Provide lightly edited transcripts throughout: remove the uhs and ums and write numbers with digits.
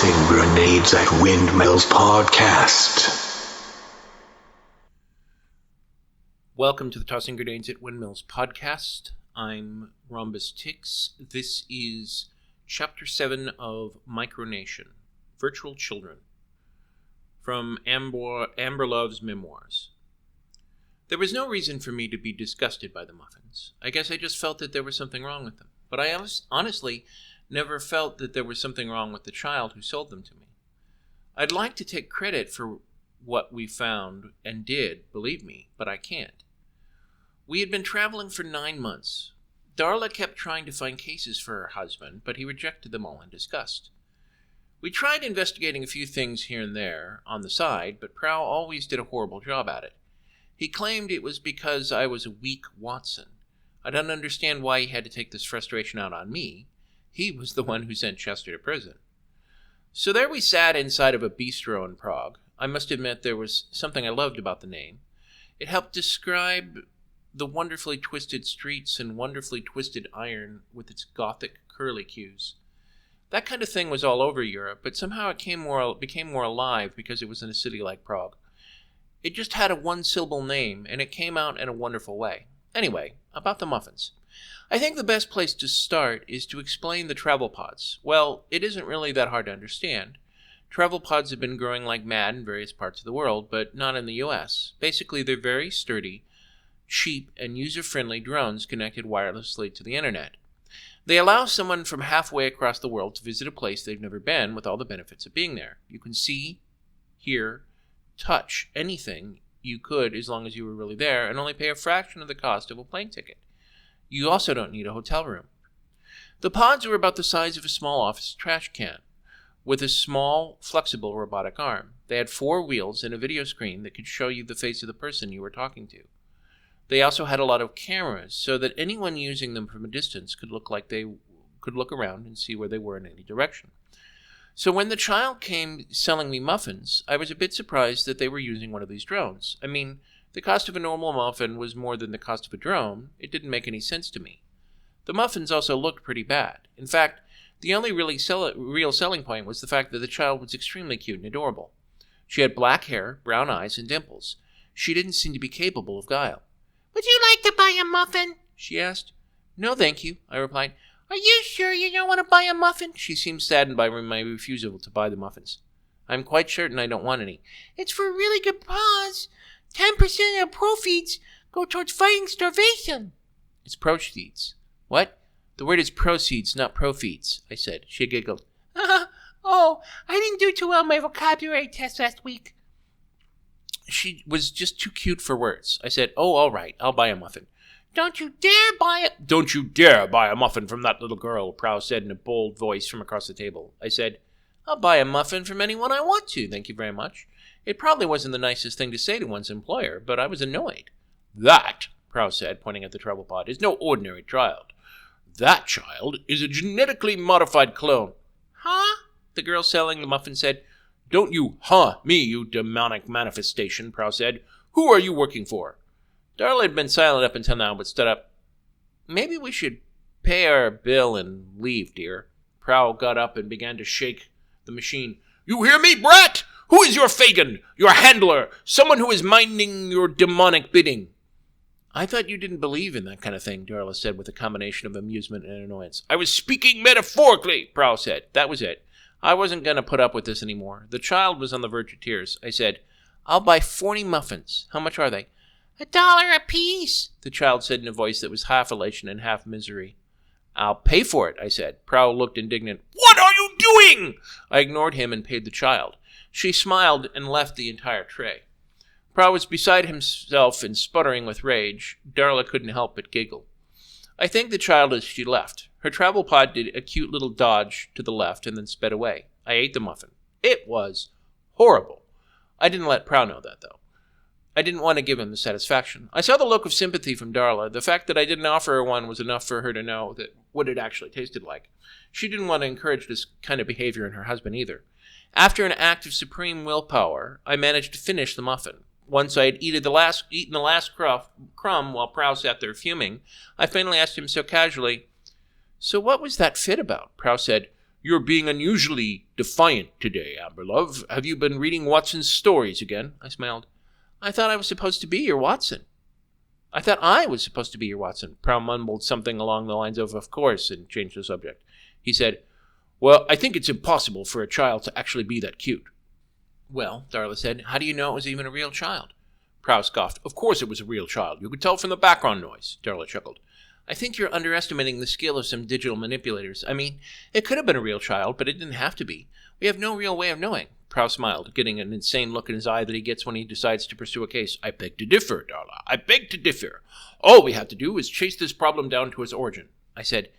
Tossing Grenades at Windmills podcast. Welcome to the Tossing Grenades at Windmills podcast. I'm Rhombus Tix. This is Chapter 7 of Micronation, Virtual Children, from Amberlove's memoirs. There was no reason for me to be disgusted by the muffins. I guess I just felt that there was something wrong with them. But I honestly never felt that there was something wrong with the child who sold them to me. I'd like to take credit for what we found and did, believe me, but I can't. We had been traveling for 9 months. Darla kept trying to find cases for her husband, but he rejected them all in disgust. We tried investigating a few things here and there on the side, but Prow always did a horrible job at it. He claimed it was because I was a weak Watson. I don't understand why he had to take this frustration out on me. He was the one who sent Chester to prison. So there we sat inside of a bistro in Prague. I must admit there was something I loved about the name. It helped describe the wonderfully twisted streets and wonderfully twisted iron with its Gothic curlicues. That kind of thing was all over Europe, but somehow it became more alive because it was in a city like Prague. It just had a one-syllable name, and it came out in a wonderful way. Anyway, about the muffins. I think the best place to start is to explain the travel pods. Well, it isn't really that hard to understand. Travel pods have been growing like mad in various parts of the world, but not in the US. Basically, they're very sturdy, cheap, and user-friendly drones connected wirelessly to the internet. They allow someone from halfway across the world to visit a place they've never been with all the benefits of being there. You can see, hear, touch anything you could as long as you were really there and only pay a fraction of the cost of a plane ticket. You also don't need a hotel room. The pods were about the size of a small office trash can, with a small, flexible robotic arm. They had 4 wheels and a video screen that could show you the face of the person you were talking to. They also had a lot of cameras so that anyone using them from a distance could look around and see where they were in any direction. So when the child came selling me muffins, I was a bit surprised that they were using one of these drones. I mean, the cost of a normal muffin was more than the cost of a drone. It didn't make any sense to me. The muffins also looked pretty bad. In fact, the only real selling point was the fact that the child was extremely cute and adorable. She had black hair, brown eyes, and dimples. She didn't seem to be capable of guile. "Would you like to buy a muffin?" she asked. "No, thank you," I replied. "Are you sure you don't want to buy a muffin?" She seemed saddened by my refusal to buy the muffins. "I'm quite certain I don't want any." "It's for a really good cause. 10% of proceeds go towards fighting starvation." "It's proceeds." "What?" "The word is proceeds, not profeats," I said. She giggled. Oh, I didn't do too well on my vocabulary test last week." She was just too cute for words. I said, "Oh, all right, I'll buy a muffin." "Don't you dare buy it." "Don't you dare buy a muffin from that little girl," Prow said in a bold voice from across the table. I said, "I'll buy a muffin from anyone I want to, thank you very much." It probably wasn't the nicest thing to say to one's employer, but I was annoyed. "That," Prow said, pointing at the travel pod, "is no ordinary child. That child is a genetically modified clone." "Huh?" The girl selling the muffin said. "Don't you me, you demonic manifestation," Prow said. "Who are you working for?" Darla had been silent up until now, but stood up. "Maybe we should pay our bill and leave, dear." Prow got up and began to shake the machine. "You hear me, brat? Who is your Fagin? Your handler? Someone who is minding your demonic bidding?" "I thought you didn't believe in that kind of thing," Darla said with a combination of amusement and annoyance. "I was speaking metaphorically," Prow said. That was it. I wasn't going to put up with this anymore. The child was on the verge of tears. I said, "I'll buy 40 muffins. How much are they?" $1 apiece," the child said in a voice that was half elation and half misery. "I'll pay for it," I said. Prow looked indignant. "What are you doing?" I ignored him and paid the child. She smiled and left the entire tray. Prow was beside himself and sputtering with rage. Darla couldn't help but giggle. I thanked the child as she left. Her travel pod did a cute little dodge to the left and then sped away. I ate the muffin. It was horrible. I didn't let Prow know that, though. I didn't want to give him the satisfaction. I saw the look of sympathy from Darla. The fact that I didn't offer her one was enough for her to know what it actually tasted like. She didn't want to encourage this kind of behavior in her husband either. After an act of supreme willpower, I managed to finish the muffin. Once I had eaten the last crumb while Prow sat there fuming, I finally asked him so casually, "So what was that fit about?" Prow said, "You're being unusually defiant today, Amberlove. Have you been reading Watson's stories again?" I smiled. I thought I was supposed to be your Watson. Prow mumbled something along the lines of course, and changed the subject. He said, "Well, I think it's impossible for a child to actually be that cute." "Well," Darla said, "how do you know it was even a real child?" Prow scoffed. "Of course it was a real child. You could tell from the background noise." Darla chuckled. "I think you're underestimating the skill of some digital manipulators. I mean, it could have been a real child, but it didn't have to be. We have no real way of knowing." Prow smiled, getting an insane look in his eye that he gets when he decides to pursue a case. "I beg to differ, Darla. I beg to differ. All we have to do is chase this problem down to its origin." I said,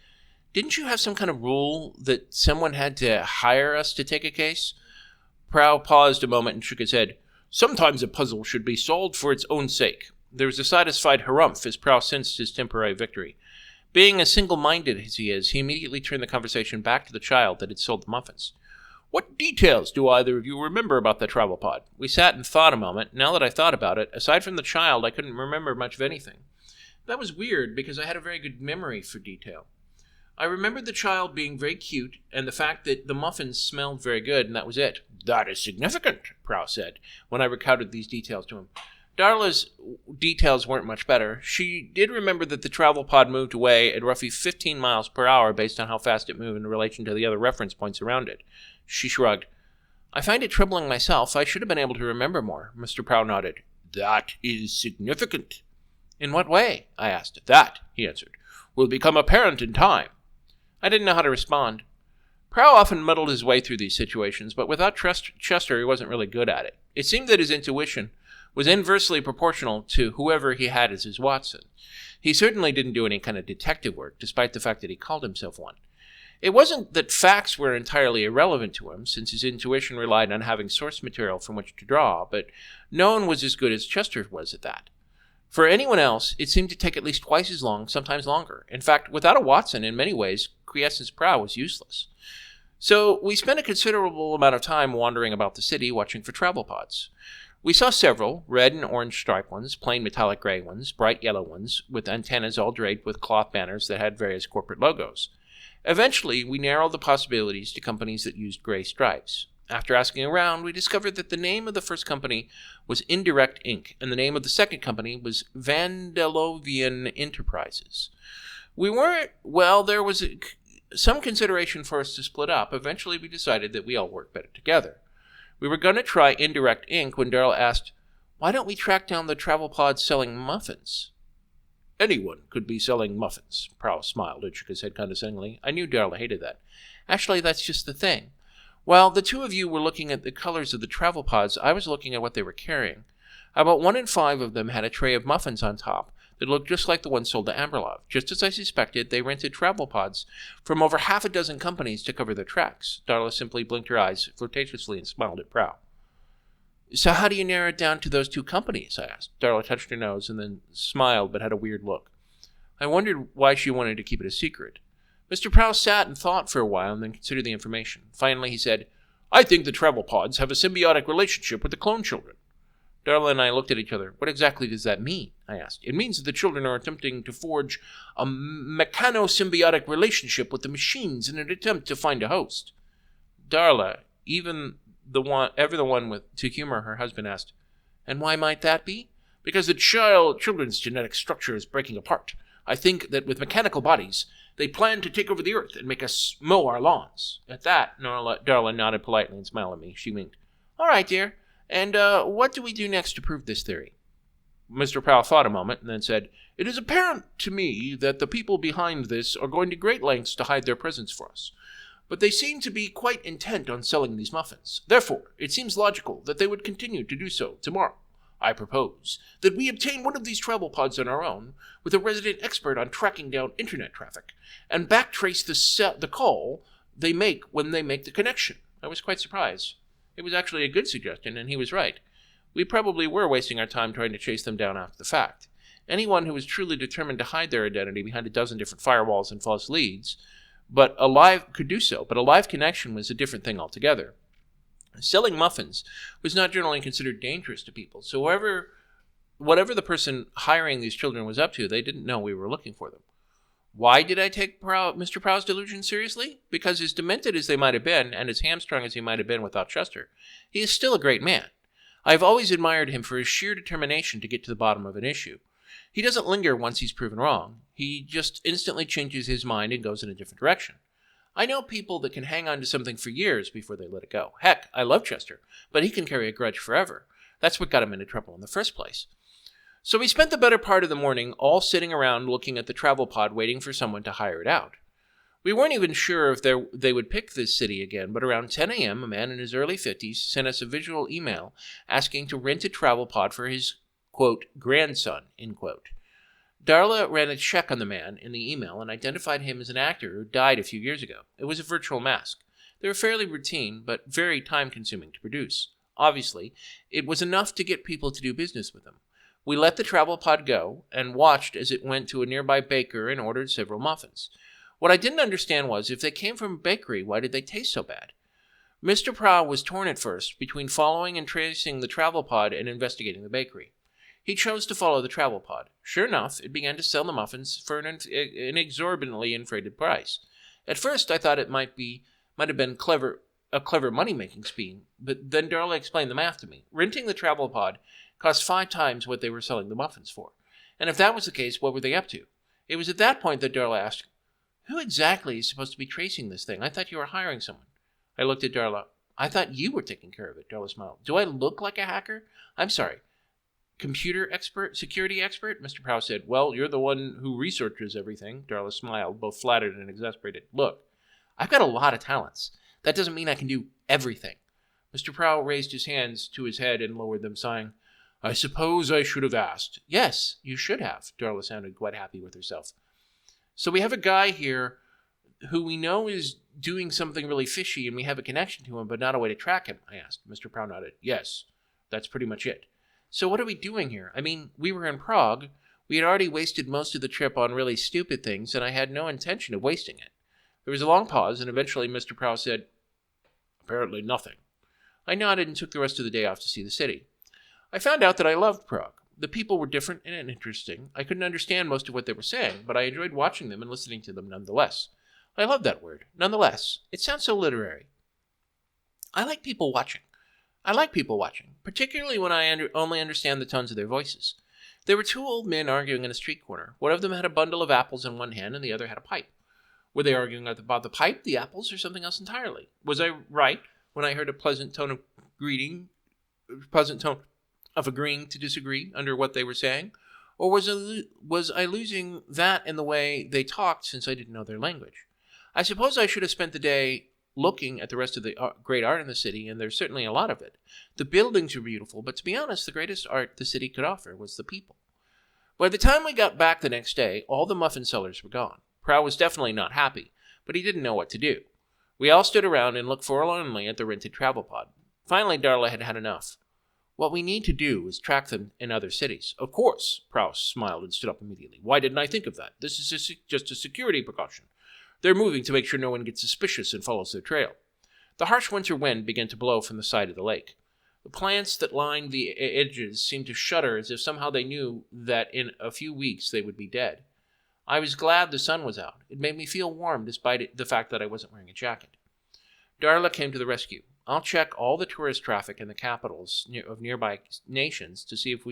"Didn't you have some kind of rule that someone had to hire us to take a case?" Prow paused a moment and shook his head. "Sometimes a puzzle should be solved for its own sake." There was a satisfied harumph as Prow sensed his temporary victory. Being as single-minded as he is, he immediately turned the conversation back to the child that had sold the muffins. "What details do either of you remember about the travel pod?" We sat and thought a moment. Now that I thought about it, aside from the child, I couldn't remember much of anything. That was weird, because I had a very good memory for detail. I remembered the child being very cute, and the fact that the muffins smelled very good, and that was it. "That is significant," Prow said, when I recounted these details to him. Darla's details weren't much better. She did remember that the travel pod moved away at roughly 15 miles per hour based on how fast it moved in relation to the other reference points around it. She shrugged. "I find it troubling myself. I should have been able to remember more." Mr. Prow nodded. "That is significant." "In what way?" I asked. "That," he answered, "will become apparent in time." I didn't know how to respond. Prow often muddled his way through these situations, but without Chester, he wasn't really good at it. It seemed that his intuition was inversely proportional to whoever he had as his Watson. He certainly didn't do any kind of detective work, despite the fact that he called himself one. It wasn't that facts were entirely irrelevant to him, since his intuition relied on having source material from which to draw, but no one was as good as Chester was at that. For anyone else, it seemed to take at least twice as long, sometimes longer. In fact, without a Watson, in many ways, Quiescence Prow was useless. So we spent a considerable amount of time wandering about the city, watching for travel pods. We saw several, red and orange striped ones, plain metallic gray ones, bright yellow ones, with antennas all draped with cloth banners that had various corporate logos. Eventually, we narrowed the possibilities to companies that used gray stripes. After asking around, we discovered that the name of the first company was Indirect Inc., and the name of the second company was Vandellovian Enterprises. There was some consideration for us to split up. Eventually, we decided that we all work better together. We were going to try Indirect Inc. when Darla asked, "Why don't we track down the travel pods selling muffins?" "Anyone could be selling muffins." Prow smiled and shook his head condescendingly. I knew Darla hated that. "Actually, that's just the thing. While the two of you were looking at the colors of the travel pods, I was looking at what they were carrying. About 1 in 5 of them had a tray of muffins on top that looked just like the one sold to Amberlove. Just as I suspected, they rented travel pods from over half a dozen companies to cover their tracks." Darla simply blinked her eyes flirtatiously and smiled at Prow. "So how do you narrow it down to those two companies?" I asked. Darla touched her nose and then smiled but had a weird look. I wondered why she wanted to keep it a secret. Mr. Prow sat and thought for a while and then considered the information. Finally, he said, "I think the travel pods have a symbiotic relationship with the clone children." Darla and I looked at each other. "What exactly does that mean?" I asked. "It means that the children are attempting to forge a mechano-symbiotic relationship with the machines in an attempt to find a host." Darla, to humor her husband, asked, "And why might that be?" "Because the children's genetic structure is breaking apart. I think that with mechanical bodies, they plan to take over the earth and make us mow our lawns." At that, Darla nodded politely and smiled at me. She winked. "All right, dear. And what do we do next to prove this theory?" Mr. Prow thought a moment and then said, "It is apparent to me that the people behind this are going to great lengths to hide their presence for us. But they seem to be quite intent on selling these muffins. Therefore, it seems logical that they would continue to do so tomorrow. I propose that we obtain one of these travel pods on our own, with a resident expert on tracking down internet traffic, and backtrace the call they make when they make the connection." I was quite surprised. It was actually a good suggestion, and he was right. We probably were wasting our time trying to chase them down after the fact. Anyone who was truly determined to hide their identity behind a dozen different firewalls and false leads could do so, but a live connection was a different thing altogether. Selling muffins was not generally considered dangerous to people, so whatever the person hiring these children was up to, they didn't know we were looking for them. Why did I take Mr. Prow's delusion seriously? Because as demented as they might have been, and as hamstrung as he might have been without Chester, he is still a great man. I have always admired him for his sheer determination to get to the bottom of an issue. He doesn't linger once he's proven wrong. He just instantly changes his mind and goes in a different direction. I know people that can hang on to something for years before they let it go. Heck, I love Chester, but he can carry a grudge forever. That's what got him into trouble in the first place. So we spent the better part of the morning all sitting around looking at the travel pod waiting for someone to hire it out. We weren't even sure if they would pick this city again, but around 10 a.m., a man in his early 50s sent us a visual email asking to rent a travel pod for his, quote, grandson, end quote. Darla ran a check on the man in the email and identified him as an actor who died a few years ago. It was a virtual mask. They were fairly routine, but very time-consuming to produce. Obviously, it was enough to get people to do business with them. We let the travel pod go and watched as it went to a nearby baker and ordered several muffins. What I didn't understand was, if they came from a bakery, why did they taste so bad? Mr. Prow was torn at first between following and tracing the travel pod and investigating the bakery. He chose to follow the travel pod. Sure enough, it began to sell the muffins for an exorbitantly inflated price. At first, I thought it might have been a clever money-making scheme, but then Darla explained the math to me. Renting the travel pod cost 5 times what they were selling the muffins for. And if that was the case, what were they up to? It was at that point that Darla asked, "Who exactly is supposed to be tracing this thing? I thought you were hiring someone." I looked at Darla. "I thought you were taking care of it," Darla smiled. "Do I look like a hacker?" "I'm sorry. Computer expert? Security expert?" Mr. Prow said. "Well, you're the one who researches everything." Darla smiled, both flattered and exasperated. "Look, I've got a lot of talents. That doesn't mean I can do everything." Mr. Prow raised his hands to his head and lowered them, sighing. "I suppose I should have asked." "Yes, you should have." Darla sounded quite happy with herself. "So we have a guy here who we know is doing something really fishy, and we have a connection to him, but not a way to track him?" I asked. Mr. Prow nodded. "Yes, that's pretty much it." "So what are we doing here? I mean, we were in Prague. We had already wasted most of the trip on really stupid things, and I had no intention of wasting it." There was a long pause, and eventually Mr. Prow said, "Apparently nothing." I nodded and took the rest of the day off to see the city. I found out that I loved Prague. The people were different and interesting. I couldn't understand most of what they were saying, but I enjoyed watching them and listening to them nonetheless. I love that word, nonetheless. It sounds so literary. I like people watching, particularly when I only understand the tones of their voices. There were 2 old men arguing in a street corner. One of them had a bundle of apples in one hand and the other had a pipe. Were they arguing about the pipe, the apples, or something else entirely? Was I right when I heard a pleasant tone of agreeing to disagree under what they were saying? Or was I losing that in the way they talked since I didn't know their language? I suppose I should have spent the day looking at the rest of the great art in the city, and there's certainly a lot of it. The buildings were beautiful, but to be honest, the greatest art the city could offer was the people. By the time we got back the next day, all the muffin sellers were gone. Prow was definitely not happy, but he didn't know what to do. We all stood around and looked forlornly at the rented travel pod. Finally, Darla had had enough. "What we need to do is track them in other cities." "Of course," Prow smiled and stood up immediately. "Why didn't I think of that? This is just a security precaution. They're moving to make sure no one gets suspicious and follows their trail." The harsh winter wind began to blow from the side of the lake. The plants that lined the edges seemed to shudder as if somehow they knew that in a few weeks they would be dead. I was glad the sun was out. It made me feel warm despite the fact that I wasn't wearing a jacket. Darla came to the rescue. "I'll check all the tourist traffic in the capitals of nearby nations to see if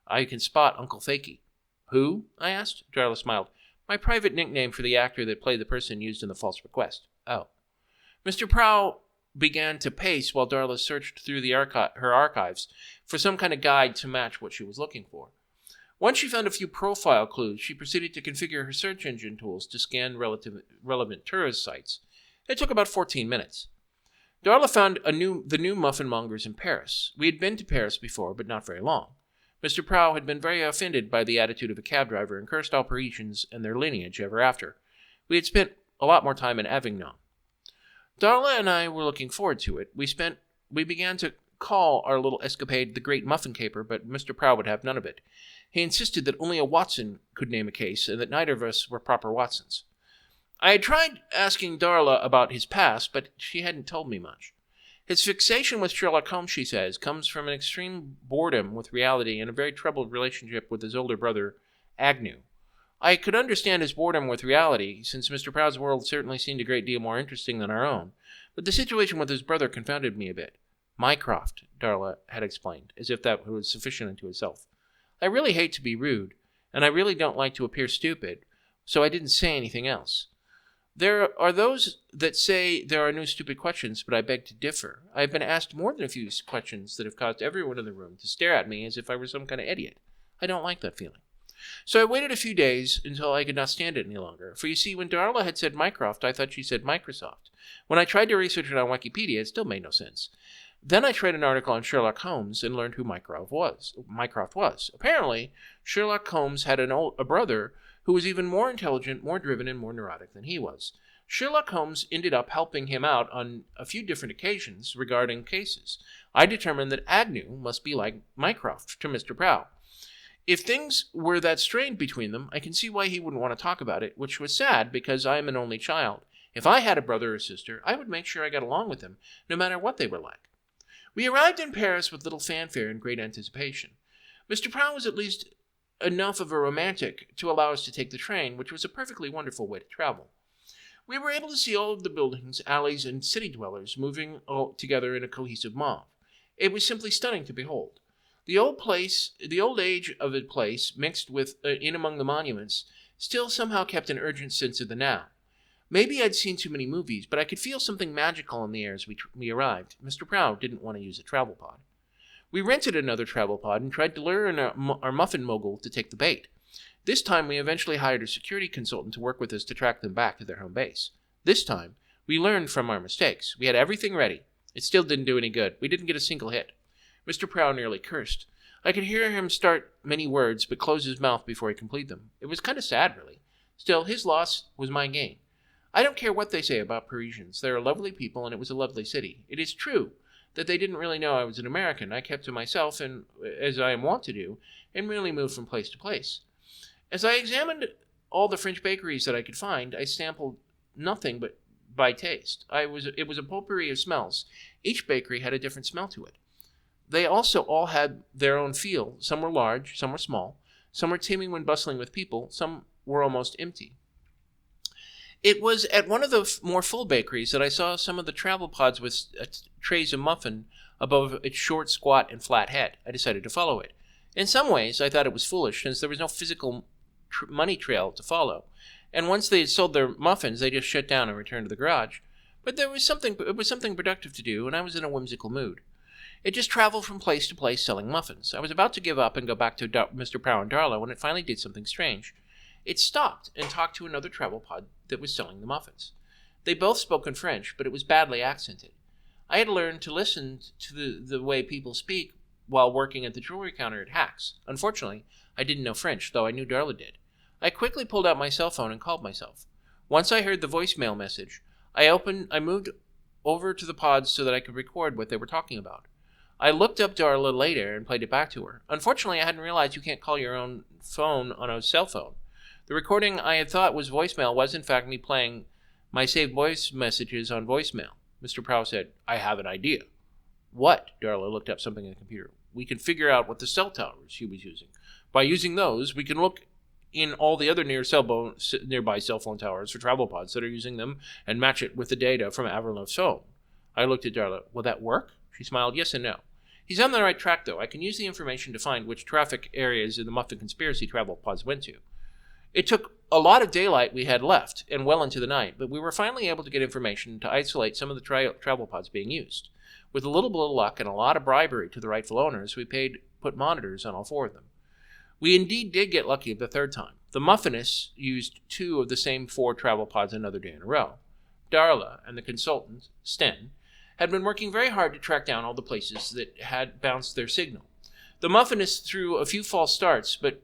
I can spot Uncle Fakey." "Who?" I asked. Darla smiled. "My private nickname for the actor that played the person used in the false request." "Oh." Mr. Prow began to pace while Darla searched through her archives for some kind of guide to match what she was looking for. Once she found a few profile clues, she proceeded to configure her search engine tools to scan relevant tourist sites. It took about 14 minutes. Darla found the new muffin mongers in Paris. We had been to Paris before, but not very long. Mr. Prow had been very offended by the attitude of a cab driver and cursed all Parisians and their lineage ever after. We had spent a lot more time in Avignon. Darla and I were looking forward to it. We began to call our little escapade the Great Muffin Caper, but Mr. Prow would have none of it. He insisted that only a Watson could name a case, and that neither of us were proper Watsons. I had tried asking Darla about his past, but she hadn't told me much. His fixation with Sherlock Holmes, she says, comes from an extreme boredom with reality and a very troubled relationship with his older brother, Agnew. I could understand his boredom with reality, since Mr. Prow's world certainly seemed a great deal more interesting than our own, but the situation with his brother confounded me a bit. Mycroft, Darla had explained, as if that was sufficient unto itself. I really hate to be rude, and I really don't like to appear stupid, so I didn't say anything else. There are those that say there are no stupid questions, but I beg to differ. I have been asked more than a few questions that have caused everyone in the room to stare at me as if I were some kind of idiot. I don't like that feeling. So I waited a few days until I could not stand it any longer. For you see, when Darla had said Mycroft, I thought she said Microsoft. When I tried to research it on Wikipedia, it still made no sense. Then I tried an article on Sherlock Holmes and learned who Mycroft was. Apparently, Sherlock Holmes had a brother who was even more intelligent, more driven, and more neurotic than he was. Sherlock Holmes ended up helping him out on a few different occasions regarding cases. I determined that Agnew must be like Mycroft to Mr. Prow. If things were that strained between them, I can see why he wouldn't want to talk about it, which was sad because I am an only child. If I had a brother or sister, I would make sure I got along with them, no matter what they were like. We arrived in Paris with little fanfare and great anticipation. Mr. Prow was at least enough of a romantic to allow us to take the train, which was a perfectly wonderful way to travel. We were able to see all of the buildings, alleys, and city dwellers moving all together in a cohesive mob. It was simply stunning to behold. The old age of the place, mixed with in among the monuments, still somehow kept an urgent sense of the now. Maybe I'd seen too many movies, but I could feel something magical in the air as we arrived. Mr. Prow didn't want to use a travel pod. We rented another travel pod and tried to lure in our muffin mogul to take the bait. This time we eventually hired a security consultant to work with us to track them back to their home base. This time, we learned from our mistakes. We had everything ready. It still didn't do any good. We didn't get a single hit. Mr. Prow nearly cursed. I could hear him start many words, but close his mouth before he completed them. It was kind of sad, really. Still, his loss was my gain. I don't care what they say about Parisians. They're lovely people, and it was a lovely city. It is true that they didn't really know I was an American. I kept to myself, and as I am wont to do, and merely moved from place to place. As I examined all the French bakeries that I could find, I sampled nothing but by taste. It was a potpourri of smells. Each bakery had a different smell to it. They also all had their own feel. Some were large, some were small. Some were teeming when bustling with people. Some were almost empty. It was at one of the more full bakeries that I saw some of the travel pods with trays of muffin above its short, squat, and flat head. I decided to follow it. In some ways, I thought it was foolish, since there was no physical money trail to follow. And once they had sold their muffins, they just shut down and returned to the garage. But it was something productive to do, and I was in a whimsical mood. It just traveled from place to place selling muffins. I was about to give up and go back to Mr. Prow and Darla when it finally did something strange. It stopped and talked to another travel pod that was selling the muffins. They both spoke in French, but it was badly accented. I had learned to listen to the way people speak while working at the jewelry counter at Hacks. Unfortunately, I didn't know French, though I knew Darla did. I quickly pulled out my cell phone and called myself. Once I heard the voicemail message, I moved over to the pods so that I could record what they were talking about. I looked up Darla later and played it back to her. Unfortunately, I hadn't realized you can't call your own phone on a cell phone. The recording I had thought was voicemail was in fact me playing my saved voice messages on voicemail. Mr. Prow said, "I have an idea." "What?" Darla looked up something in the computer. "We can figure out what the cell towers he was using. By using those, we can look in all the other nearby cell phone towers for travel pods that are using them and match it with the data from Amberlove's phone." I looked at Darla. "Will that work?" She smiled. "Yes and no. He's on the right track, though. I can use the information to find which traffic areas in the Muffin Conspiracy travel pods went to. It took a lot of daylight we had left, and well into the night, but we were finally able to get information to isolate some of the travel pods being used. With a little bit of luck and a lot of bribery to the rightful owners, we put monitors on all four of them. We indeed did get lucky the third time. The Muffinists used 2 of the same 4 travel pods another day in a row. Darla and the consultant, Sten, had been working very hard to track down all the places that had bounced their signal. The Muffinists threw a few false starts, but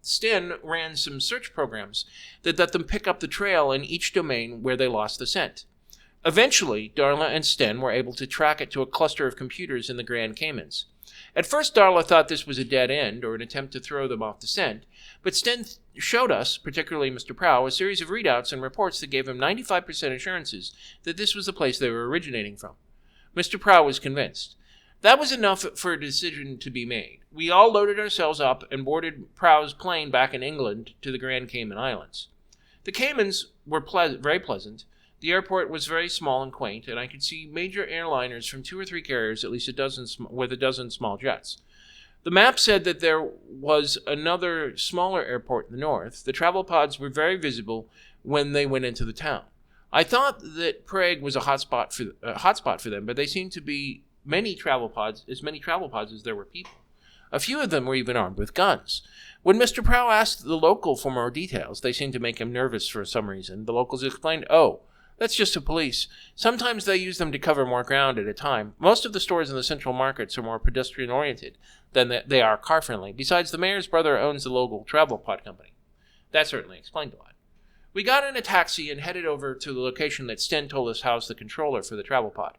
Sten ran some search programs that let them pick up the trail in each domain where they lost the scent. Eventually, Darla and Sten were able to track it to a cluster of computers in the Grand Caymans. At first, Darla thought this was a dead end or an attempt to throw them off the scent, but Sten showed us, particularly Mr. Prow, a series of readouts and reports that gave him 95% assurances that this was the place they were originating from. Mr. Prow was convinced. That was enough for a decision to be made. We all loaded ourselves up and boarded Prow's plane back in England to the Grand Cayman Islands. The Caymans were very pleasant. The airport was very small and quaint, and I could see major airliners from 2 or 3 carriers, at least with a dozen small jets. The map said that there was another smaller airport in the north. The travel pods were very visible when they went into the town. I thought that Prague was a hotspot for them, but they seemed to be many travel pods as there were people. A few of them were even armed with guns. When Mr. Prow asked the local for more details, they seemed to make him nervous for some reason. The locals explained, "Oh, that's just the police. Sometimes they use them to cover more ground at a time. Most of the stores in the central markets are more pedestrian-oriented than they are car-friendly. Besides, the mayor's brother owns the local travel pod company." That certainly explained a lot. We got in a taxi and headed over to the location that Sten told us housed the controller for the travel pod.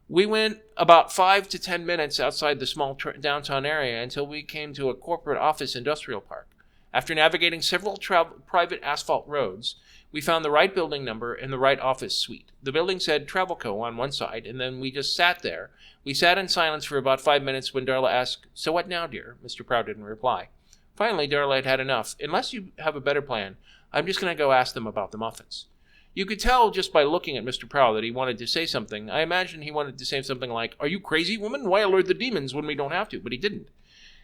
We went about 5 to 10 minutes outside the small downtown area until we came to a corporate office industrial park. After navigating several private asphalt roads, we found the right building number and the right office suite. The building said Travel Co. on one side, and then we just sat there. We sat in silence for about 5 minutes when Darla asked, "So what now, dear?" Mr. Prow didn't reply. Finally, Darla had had enough. "Unless you have a better plan, I'm just going to go ask them about the muffins." You could tell just by looking at Mr. Prow that he wanted to say something. I imagine he wanted to say something like, "Are you crazy, woman? Why alert the demons when we don't have to?" But he didn't.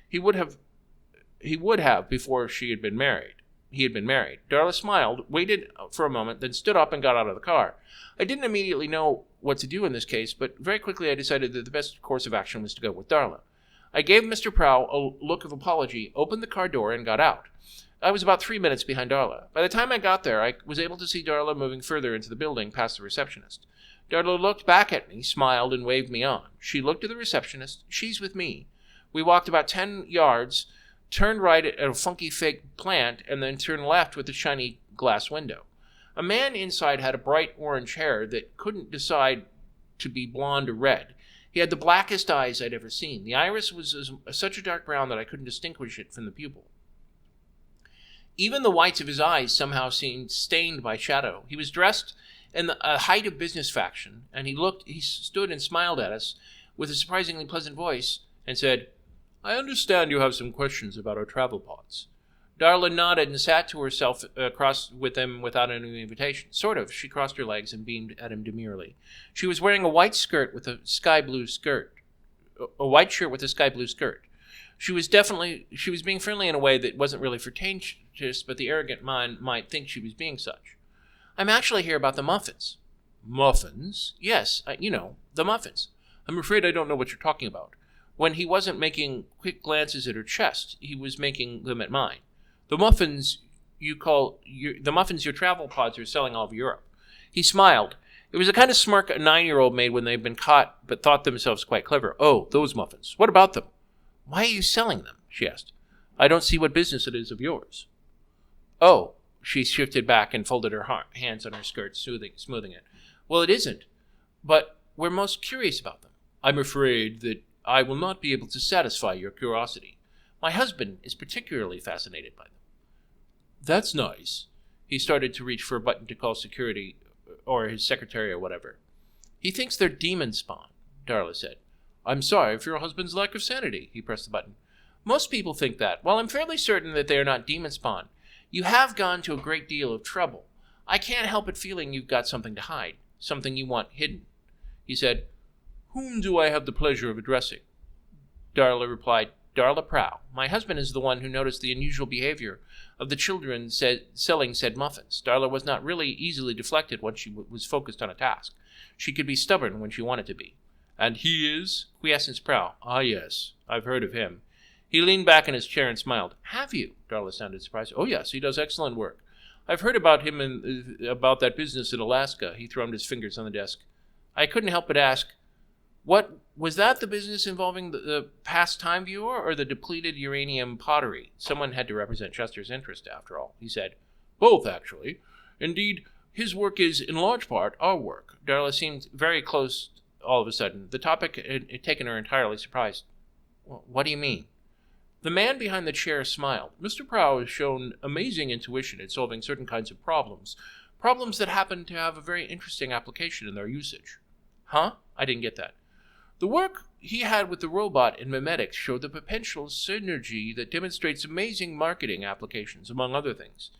He would have before he had been married. Darla smiled, waited for a moment, then stood up and got out of the car. I didn't immediately know what to do in this case, but very quickly I decided that the best course of action was to go with Darla. I gave Mr. Prow a look of apology, opened the car door, and got out. I was about 3 minutes behind Darla. By the time I got there, I was able to see Darla moving further into the building past the receptionist. Darla looked back at me, smiled, and waved me on. She looked at the receptionist. "She's with me." We walked about 10 yards, turned right at a funky fake plant, and then turned left with a shiny glass window. A man inside had a bright orange hair that couldn't decide to be blonde or red. He had the blackest eyes I'd ever seen. The iris was such a dark brown that I couldn't distinguish it from the pupil. Even the whites of his eyes somehow seemed stained by shadow. He was dressed in the height of business fashion, and he stood and smiled at us with a surprisingly pleasant voice and said, "I understand you have some questions about our travel pods." Darla nodded and sat to herself across with him without any invitation. Sort of. She crossed her legs and beamed at him demurely. She was wearing a white shirt with a sky blue skirt. She was being friendly in a way that wasn't really flirtatious, but the arrogant mind might think she was being such. "I'm actually here about the muffins." "Muffins?" "Yes, the muffins." "I'm afraid I don't know what you're talking about." When he wasn't making quick glances at her chest, he was making them at mine. "The muffins your travel pods are selling all over Europe." He smiled. It was the kind of smirk a 9-year-old made when they've been caught but thought themselves quite clever. "Oh, those muffins. What about them?" "Why are you selling them?" she asked. "I don't see what business it is of yours." "Oh," she shifted back and folded her hands on her skirt, smoothing it. "Well, it isn't, but we're most curious about them." "I'm afraid that I will not be able to satisfy your curiosity. My husband is particularly fascinated by them." "That's nice." He started to reach for a button to call security or his secretary or whatever. "He thinks they're demon spawn," Darla said. "I'm sorry for your husband's lack of sanity." He pressed the button. "Most people think that. Well, I'm fairly certain that they are not demon spawn. You have gone to a great deal of trouble. I can't help but feeling you've got something to hide, something you want hidden." He said, "Whom do I have the pleasure of addressing?" Darla replied, "Darla Prow. My husband is the one who noticed the unusual behavior of the children selling said muffins." Darla was not really easily deflected once she was focused on a task. She could be stubborn when she wanted to be. "And he is?" quiescent Prow. "Ah, yes. I've heard of him." He leaned back in his chair and smiled. "Have you?" Darla sounded surprised. "Oh, yes. He does excellent work. I've heard about him and about that business in Alaska." He thrummed his fingers on the desk. I couldn't help but ask, "What was that? The business involving the past time viewer or the depleted uranium pottery?" Someone had to represent Chester's interest, after all. He said, "Both, actually. Indeed, his work is, in large part, our work." Darla seemed very close all of a sudden. The topic had taken her entirely surprised. "What do you mean?" The man behind the chair smiled. "Mr. Prow has shown amazing intuition in solving certain kinds of problems that happen to have a very interesting application in their usage." "Huh?" I didn't get that. The work he had with the robot and mimetics showed the potential synergy that demonstrates amazing marketing applications, among other things.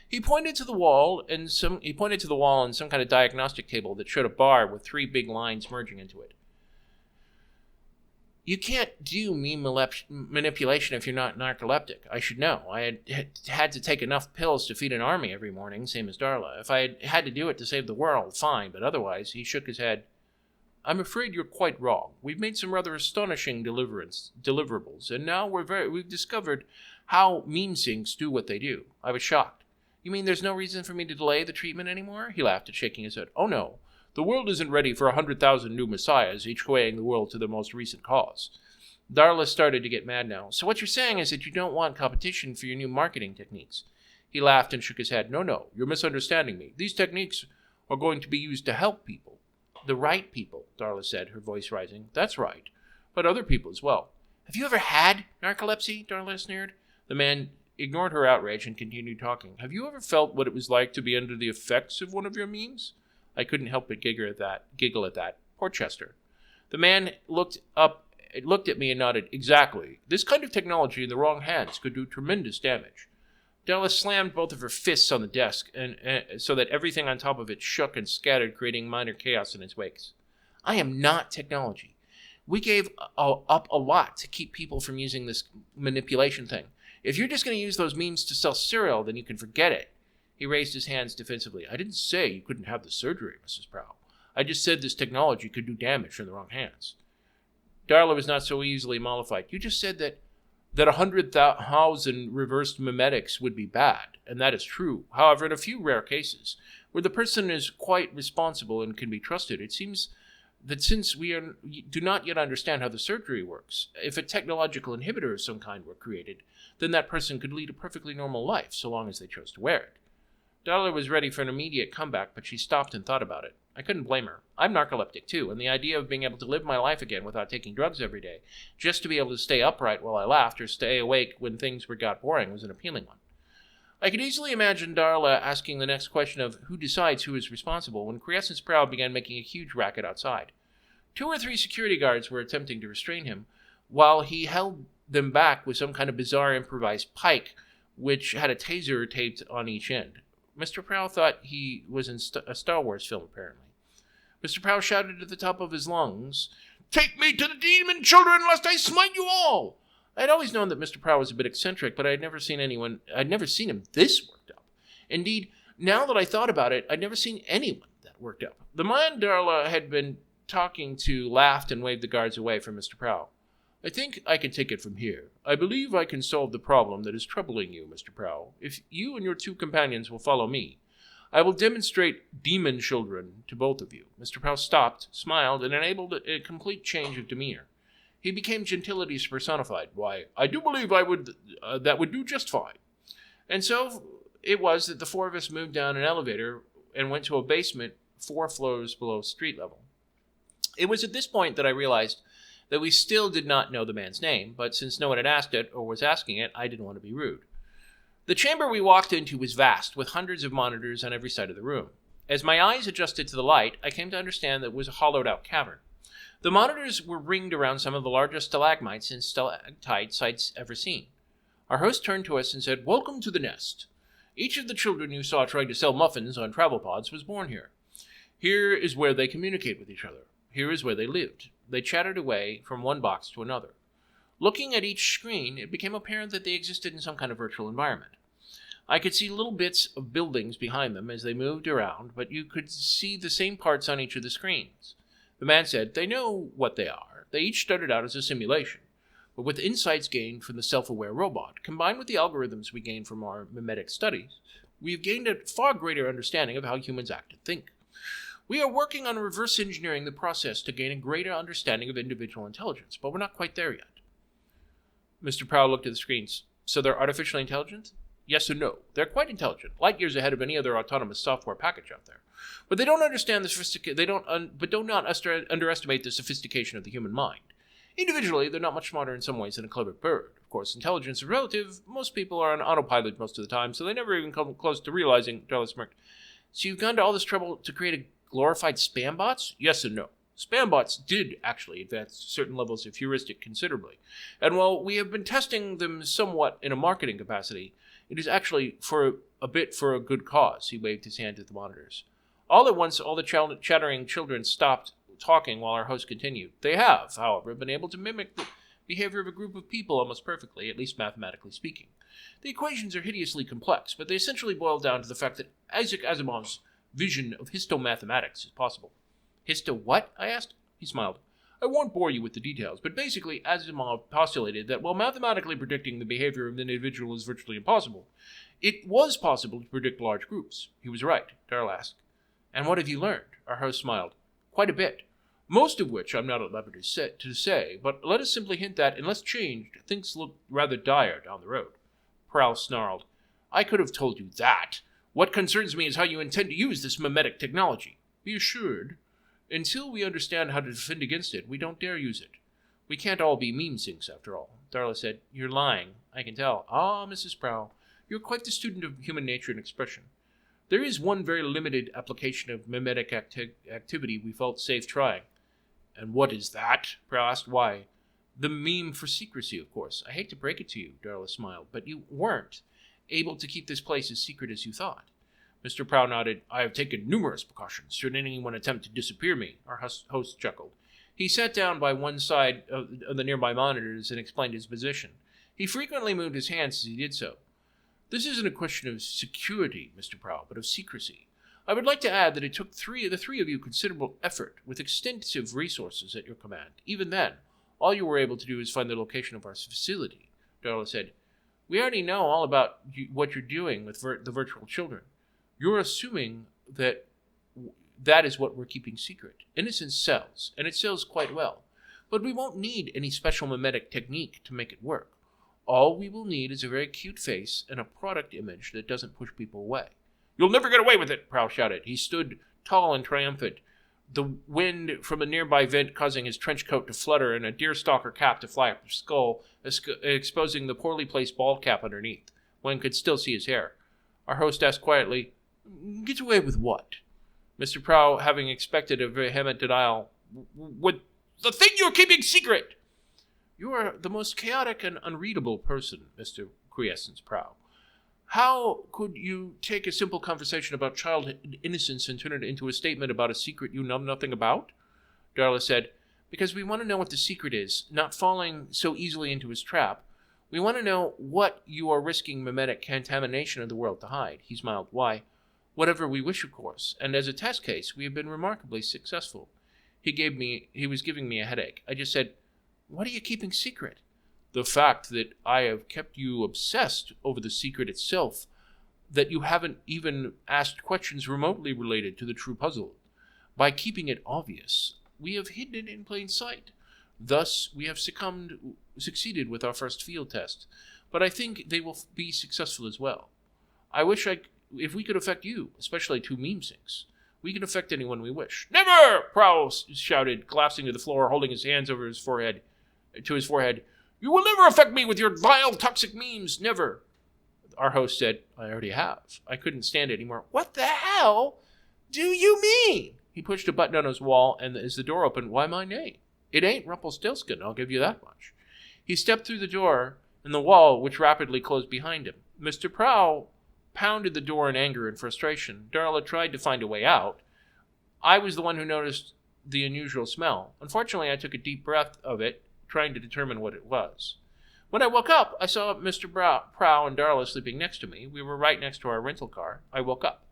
He pointed to the wall and some kind of diagnostic table that showed a bar with 3 big lines merging into it. You can't do meme manipulation if you're not narcoleptic. I should know. I had to take enough pills to feed an army every morning, same as Darla. If I had to do it to save the world, fine, but otherwise, he shook his head. I'm afraid you're quite wrong. We've made some rather astonishing deliverables, and now we've discovered how meme sinks do what they do. I was shocked. You mean there's no reason for me to delay the treatment anymore? He laughed, shaking his head. Oh no. The world isn't ready for 100,000 new messiahs, each weighing the world to the most recent cause. Darla started to get mad now. So what you're saying is that you don't want competition for your new marketing techniques. He laughed and shook his head. No, you're misunderstanding me. These techniques are going to be used to help people. The right people, Darla said, her voice rising. That's right. But other people as well. Have you ever had narcolepsy? Darla sneered. The man ignored her outrage and continued talking. Have you ever felt what it was like to be under the effects of one of your memes? I couldn't help but giggle at that. Poor Chester. The man looked at me and nodded. Exactly. This kind of technology in the wrong hands could do tremendous damage. Darla slammed both of her fists on the desk, and so that everything on top of it shook and scattered, creating minor chaos in its wake. I am not technology. We gave up a lot to keep people from using this manipulation thing. If you're just going to use those memes to sell cereal, then you can forget it. He raised his hands defensively. I didn't say you couldn't have the surgery, Mrs. Prow. I just said this technology could do damage in the wrong hands. Darla was not so easily mollified. You just said that 100,000 reversed mimetics would be bad, and that is true. However, in a few rare cases, where the person is quite responsible and can be trusted, it seems that since we do not yet understand how the surgery works, if a technological inhibitor of some kind were created, then that person could lead a perfectly normal life, so long as they chose to wear it. Darla was ready for an immediate comeback, but she stopped and thought about it. I couldn't blame her. I'm narcoleptic too, and the idea of being able to live my life again without taking drugs every day, just to be able to stay upright while I laughed or stay awake when things got boring, was an appealing one. I could easily imagine Darla asking the next question of who decides who is responsible when Quiescent's Prow began making a huge racket outside. 2 or 3 security guards were attempting to restrain him, while he held them back with some kind of bizarre improvised pike, which had a taser taped on each end. Mr. Prow thought he was in a Star Wars film, apparently. Mr. Prow shouted at the top of his lungs, Take me to the demon children, lest I smite you all! I had always known that Mr. Prow was a bit eccentric, but I'd never seen him this worked up. Indeed, now that I thought about it, I'd never seen anyone that worked up. The man Darla had been talking to laughed and waved the guards away from Mr. Prow. I think I can take it from here. I believe I can solve the problem that is troubling you, Mr. Prow. If you and your 2 companions will follow me, I will demonstrate demon children to both of you. Mr. Prow stopped, smiled, and enabled a complete change of demeanor. He became gentilities personified. Why, I do believe that would do just fine. And so it was that the 4 of us moved down an elevator and went to a basement 4 floors below street level. It was at this point that I realized that we still did not know the man's name, but since no one had asked it or was asking it, I didn't want to be rude. The chamber we walked into was vast, with hundreds of monitors on every side of the room. As my eyes adjusted to the light, I came to understand that it was a hollowed-out cavern. The monitors were ringed around some of the largest stalagmites and stalactites I'd ever seen. Our host turned to us and said, Welcome to the nest. Each of the children you saw trying to sell muffins on travel pods was born here. Here is where they communicate with each other. Here is where they lived. They chattered away from one box to another. Looking at each screen, it became apparent that they existed in some kind of virtual environment. I could see little bits of buildings behind them as they moved around, but you could see the same parts on each of the screens. The man said, They know what they are. They each started out as a simulation, but with insights gained from the self-aware robot, combined with the algorithms we gained from our mimetic studies, we have gained a far greater understanding of how humans act and think. We are working on reverse engineering the process to gain a greater understanding of individual intelligence, but we're not quite there yet. Mr. Prow looked at the screens. So they're artificially intelligent? Yes and no. They're quite intelligent, light years ahead of any other autonomous software package out there. But they don't understand the do not underestimate the sophistication of the human mind. Individually, they're not much smarter in some ways than a clever bird. Of course, intelligence is relative. Most people are on autopilot most of the time, so they never even come close to realizing, Darla smirked. So you've gone to all this trouble to create a glorified spam bots? Yes and no. Spam bots did actually advance certain levels of heuristic considerably, and while we have been testing them somewhat in a marketing capacity, it is actually for a good cause. He waved his hand at the monitors. All at once, all the chattering children stopped talking while our host continued. They have, however, been able to mimic the behavior of a group of people almost perfectly, at least mathematically speaking. The equations are hideously complex, but they essentially boil down to the fact that Isaac Asimov's vision of histomathematics is possible. Histo what? I asked. He smiled. I won't bore you with the details, but basically Asimov postulated that while mathematically predicting the behavior of an individual is virtually impossible, it was possible to predict large groups. He was right, Darla asked. And what have you learned? Our host smiled. Quite a bit. Most of which I'm not at liberty to say, but let us simply hint that, unless changed, things look rather dire down the road. Prowl snarled. I could have told you that. What concerns me is how you intend to use this mimetic technology. Be assured, until we understand how to defend against it, we don't dare use it. We can't all be meme sinks, after all. Darla said, You're lying, I can tell. Ah, Mrs. Prow, you're quite the student of human nature and expression. There is one very limited application of mimetic activity we felt safe trying. And what is that? Prowl asked. Why? The meme for secrecy, of course. I hate to break it to you, Darla smiled, but you weren't able to keep this place as secret as you thought. Mr. Prow nodded. I have taken numerous precautions should anyone attempt to disappear me, our host chuckled. He sat down by one side of the nearby monitors and explained his position. He frequently moved his hands as he did so. This isn't a question of security, Mr. Prow, but of secrecy. I would like to add that it took the three of you considerable effort with extensive resources at your command. Even then, all you were able to do is find the location of our facility. Darla said, We already know all about what you're doing with the virtual children. You're assuming that that is what we're keeping secret. Innocence sells, and it sells quite well. But we won't need any special mimetic technique to make it work. All we will need is a very cute face and a product image that doesn't push people away. You'll never get away with it, Prowl shouted. He stood tall and triumphant, the wind from a nearby vent causing his trench coat to flutter and a deerstalker cap to fly up his skull, exposing the poorly placed bald cap underneath. One could still see his hair. Our host asked quietly, Get away with what? Mr. Prow, having expected a vehement denial, With the thing you're keeping secret! You are the most chaotic and unreadable person, Mr. Quiescence Prow. How could you take a simple conversation about child innocence and turn it into a statement about a secret you know nothing about? Darla said, Because we want to know what the secret is, not falling so easily into his trap. We want to know what you are risking mimetic contamination of the world to hide. He smiled. Why? Whatever we wish, of course. And as a test case, we have been remarkably successful. He was giving me a headache. I just said, What are you keeping secret? The fact that I have kept you obsessed over the secret itself, that you haven't even asked questions remotely related to the true puzzle. By keeping it obvious, we have hidden it in plain sight. Thus, we have succeeded with our first field test, but I think they will be successful as well. I wish if we could affect you, especially two meme sinks. We can affect anyone we wish. Never! Prowl shouted, collapsing to the floor, holding his hands over his forehead. You will never affect me with your vile, toxic memes. Never. Our host said, I already have. I couldn't stand it anymore. What the hell do you mean? He pushed a button on his wall, and as the door opened, why my name? It ain't Rumpelstiltskin, I'll give you that much. He stepped through the door and the wall, which rapidly closed behind him. Mr. Prow pounded the door in anger and frustration. Darla tried to find a way out. I was the one who noticed the unusual smell. Unfortunately, I took a deep breath of it, trying to determine what it was. When I woke up, I saw Mr. Prow and Darla sleeping next to me. We were right next to our rental car. I woke up.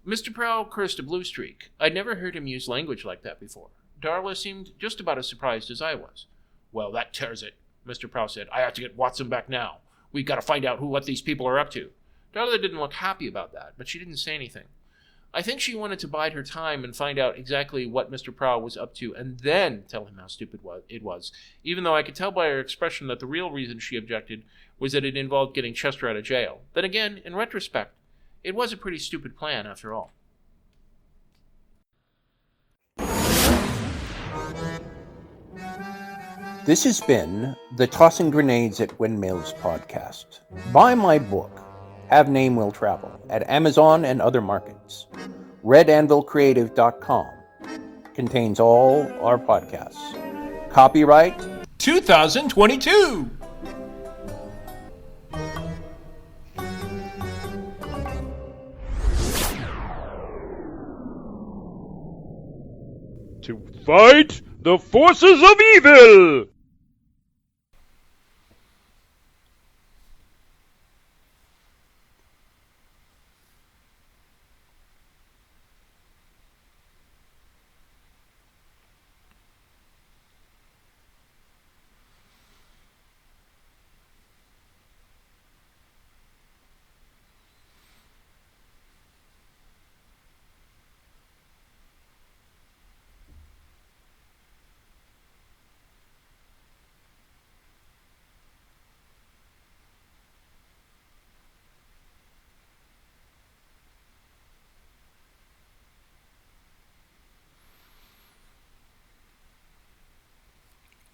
Mr. Prow cursed a blue streak. I'd never heard him use language like that before. Darla seemed just about as surprised as I was. Well, that tears it, Mr. Prow said. I have to get Watson back now. We've got to find out what these people are up to. Darla didn't look happy about that, but she didn't say anything. I think she wanted to bide her time and find out exactly what Mr. Prow was up to and then tell him how stupid it was, even though I could tell by her expression that the real reason she objected was that it involved getting Chester out of jail. Then again, in retrospect, it was a pretty stupid plan after all. This has been the Tossing Grenades at Windmills podcast. Buy my book, Have Name Will Travel, at Amazon and other markets. RedAnvilCreative.com. contains all our podcasts. Copyright 2022! To fight the forces of evil!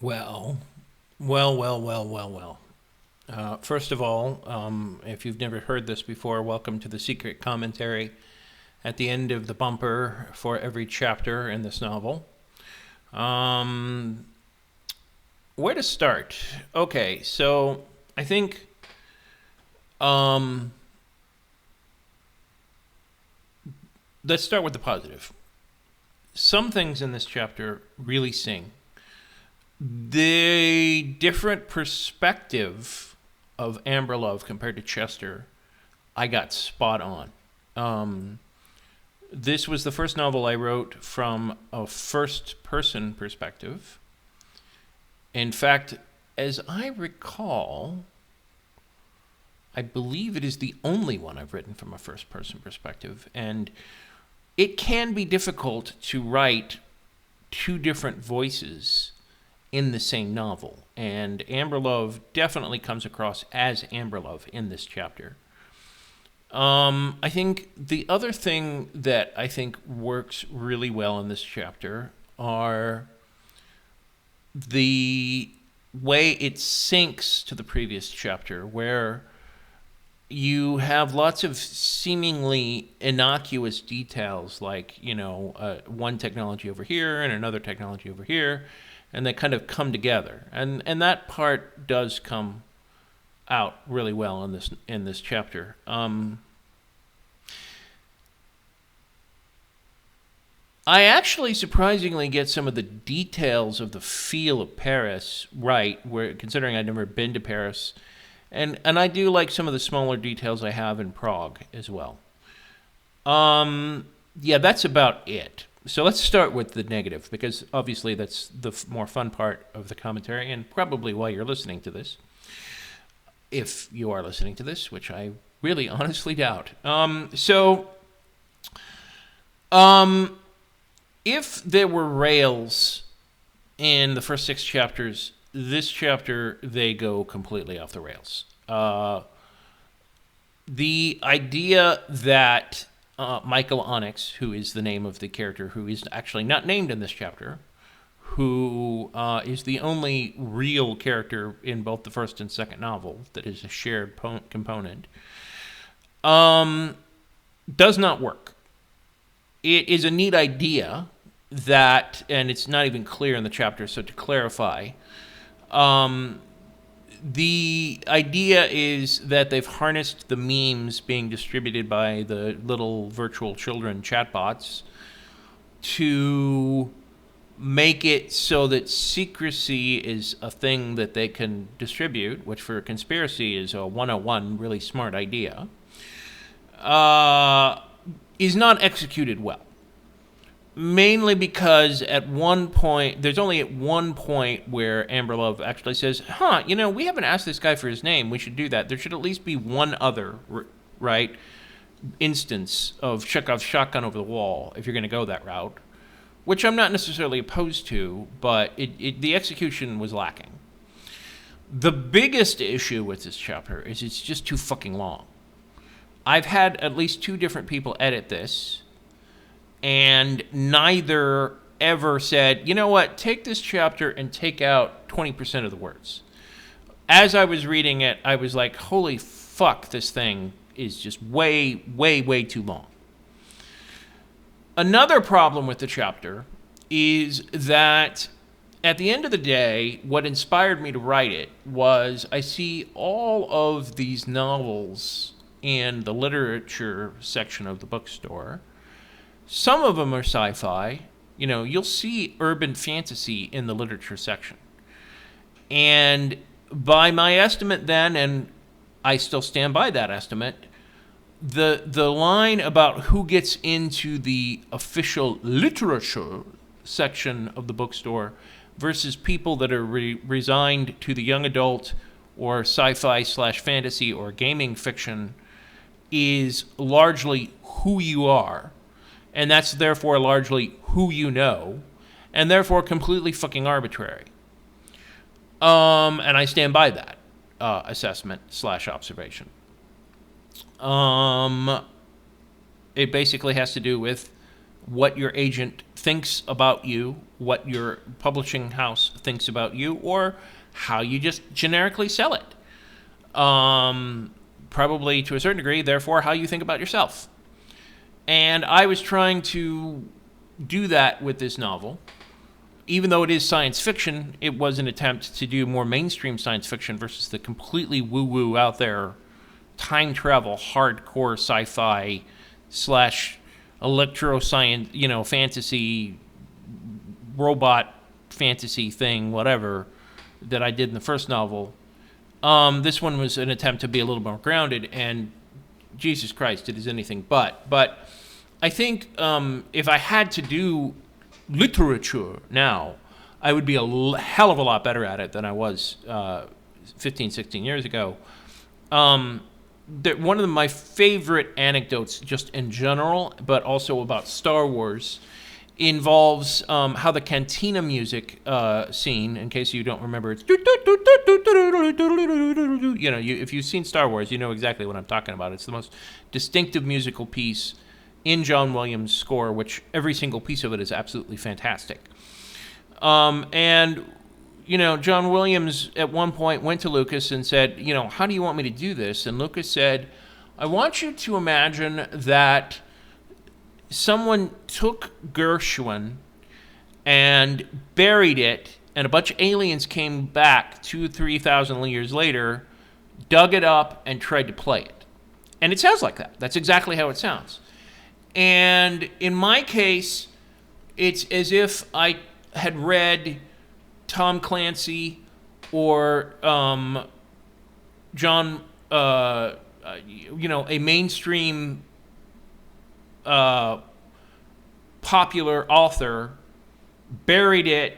Well. First of all, if you've never heard this before, welcome to the secret commentary at the end of the bumper for every chapter in this novel. Where to start? Okay, so I think let's start with the positive. Some things in this chapter really sing. The different perspective of Amberlove compared to Chester, I got spot on. This was the first novel I wrote from a first-person perspective. In fact, as I recall, I believe it is the only one I've written from a first-person perspective. And it can be difficult to write two different voices in the same novel, and Amberlove definitely comes across as Amberlove in this chapter. I think the other thing that I think works really well in this chapter are the way it syncs to the previous chapter, where you have lots of seemingly innocuous details, like, one technology over here and another technology over here, and they kind of come together, and that part does come out really well in this chapter. I actually surprisingly get some of the details of the feel of Paris right, where, considering I'd never been to Paris, and I do like some of the smaller details I have in Prague as well. Yeah, that's about it. So let's start with the negative, because obviously that's the more fun part of the commentary, and probably why you're listening to this. If you are listening to this, which I really honestly doubt. If there were rails in the first 6 chapters, this chapter, they go completely off the rails. The idea that Michael Onyx, who is the name of the character who is actually not named in this chapter, who is the only real character in both the first and second novel that is a shared component, does not work. It is a neat idea that, and it's not even clear in the chapter, so to clarify, the idea is that they've harnessed the memes being distributed by the little virtual children chatbots to make it so that secrecy is a thing that they can distribute, which for a conspiracy is a 101 really smart idea, is not executed well. Mainly because at one point, there's only at one point where Amberlove actually says, we haven't asked this guy for his name. We should do that. There should at least be one other, right, instance of Chekhov's shotgun over the wall if you're going to go that route, which I'm not necessarily opposed to, but the execution was lacking. The biggest issue with this chapter is it's just too fucking long. I've had at least 2 different people edit this, and neither ever said, you know what, take this chapter and take out 20% of the words. As I was reading it, I was like, holy fuck, this thing is just way, way, way too long. Another problem with the chapter is that at the end of the day, what inspired me to write it was I see all of these novels in the literature section of the bookstore. Some of them are sci-fi. You know, you'll see urban fantasy in the literature section. And by my estimate then, and I still stand by that estimate, the line about who gets into the official literature section of the bookstore versus people that are resigned to the young adult or sci-fi / fantasy or gaming fiction is largely who you are. And that's therefore largely who you know, and therefore completely fucking arbitrary. And I stand by that assessment / observation. It basically has to do with what your agent thinks about you, what your publishing house thinks about you, or how you just generically sell it. Probably to a certain degree, therefore, how you think about yourself. And I was trying to do that with this novel. Even though it is science fiction, it was an attempt to do more mainstream science fiction versus the completely woo-woo out there time travel, hardcore sci-fi / electro-science, fantasy, robot fantasy thing, whatever, that I did in the first novel. This one was an attempt to be a little more grounded, and Jesus Christ, it is anything but. But I think if I had to do literature now, I would be a hell of a lot better at it than I was 15, 16 years ago. One of my favorite anecdotes just in general, but also about Star Wars, involves how the cantina music scene, in case you don't remember, it's if you've seen Star Wars, you know exactly what I'm talking about. It's the most distinctive musical piece in John Williams' score, which every single piece of it is absolutely fantastic. And John Williams at one point went to Lucas and said, how do you want me to do this? And Lucas said, I want you to imagine that someone took Gershwin and buried it, and a bunch of aliens came back 2,000-3,000 years later, dug it up, and tried to play it. And it sounds like that. That's exactly how it sounds. And in my case, it's as if I had read Tom Clancy or John, a mainstream popular author, buried it,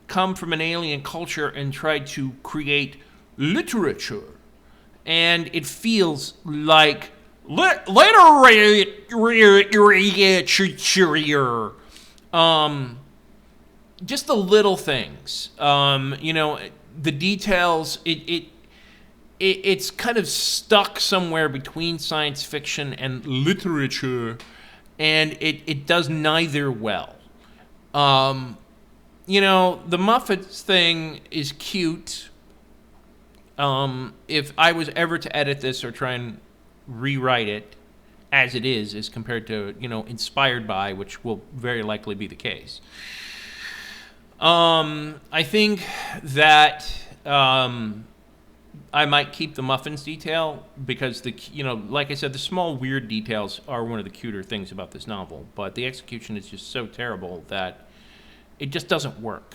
come from an alien culture, and tried to create literature. And it feels like literature. Just the little things. The details, it's kind of stuck somewhere between science fiction and literature, and it does neither well. The Muffins thing is cute. If I was ever to edit this or try and rewrite it as it is as compared to, inspired by, which will very likely be the case. I think that I might keep the muffins detail because like I said, the small weird details are one of the cuter things about this novel, but the execution is just so terrible that it just doesn't work.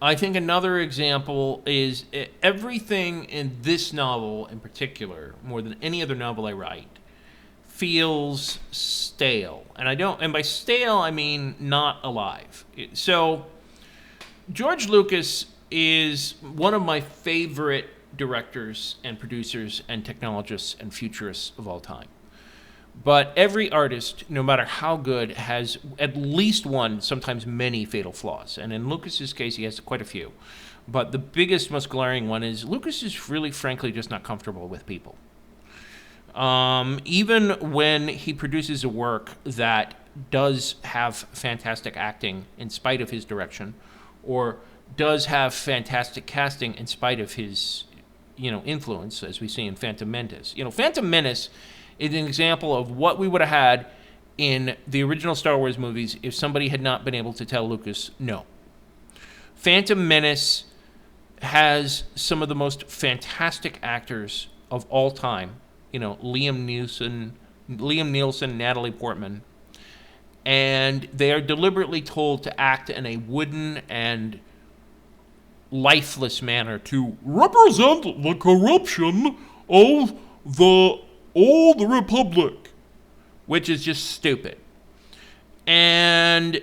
I think another example is everything in this novel in particular, more than any other novel I write, feels stale. And by stale, I mean not alive. So George Lucas is one of my favorite directors and producers and technologists and futurists of all time. But every artist, no matter how good, has at least one, sometimes many fatal flaws. And in Lucas's case, he has quite a few. But the biggest, most glaring one is Lucas is really, frankly, just not comfortable with people. Even when he produces a work that does have fantastic acting in spite of his direction, or does have fantastic casting in spite of his, influence, as we see in Phantom Menace. Phantom Menace is an example of what we would have had in the original Star Wars movies if somebody had not been able to tell Lucas no. Phantom Menace has some of the most fantastic actors of all time. You know, Liam Neeson, Natalie Portman. And they are deliberately told to act in a wooden and lifeless manner to represent the corruption of the old republic, which is just stupid. And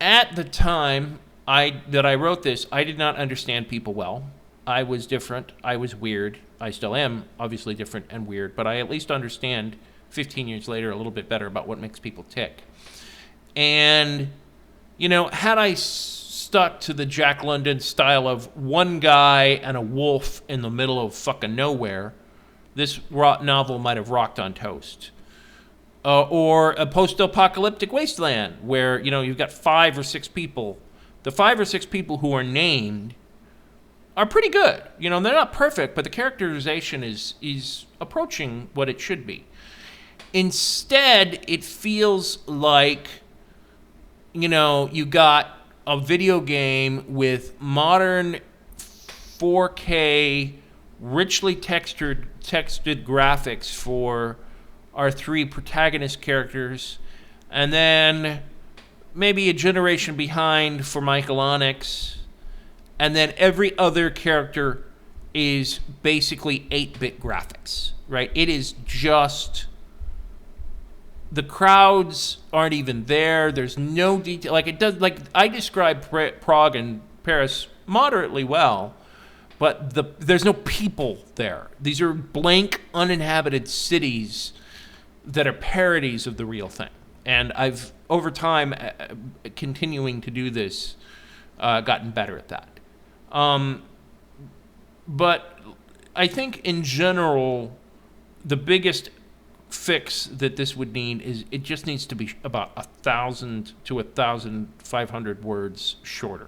at the time that I wrote this, I did not understand people well. I was different. I was weird. I still am obviously different and weird, but I at least understand 15 years later a little bit better about what makes people tick. And, you know, had I stuck to the Jack London style of one guy and a wolf in the middle of fucking nowhere, this novel might have rocked on toast. Or a post-apocalyptic wasteland where, you know, you've got 5 or 6 people. The 5 or 6 people who are named are pretty good. You know, they're not perfect, but the characterization is approaching what it should be. Instead, it feels like, you know, you got a video game with modern 4K, richly textured graphics for our 3 protagonist characters, and then maybe a generation behind for Michael Onyx, and then every other character is basically 8-bit graphics, right? It is just... The crowds aren't even there. There's no detail. Like, it does. Like, I described Prague and Paris moderately well, but there's no people there. These are blank, uninhabited cities that are parodies of the real thing. And I've, over time, continuing to do this, gotten better at that. But I think in general, the biggest fix that this would need is it just needs to be about 1,000 to 1,500 words shorter.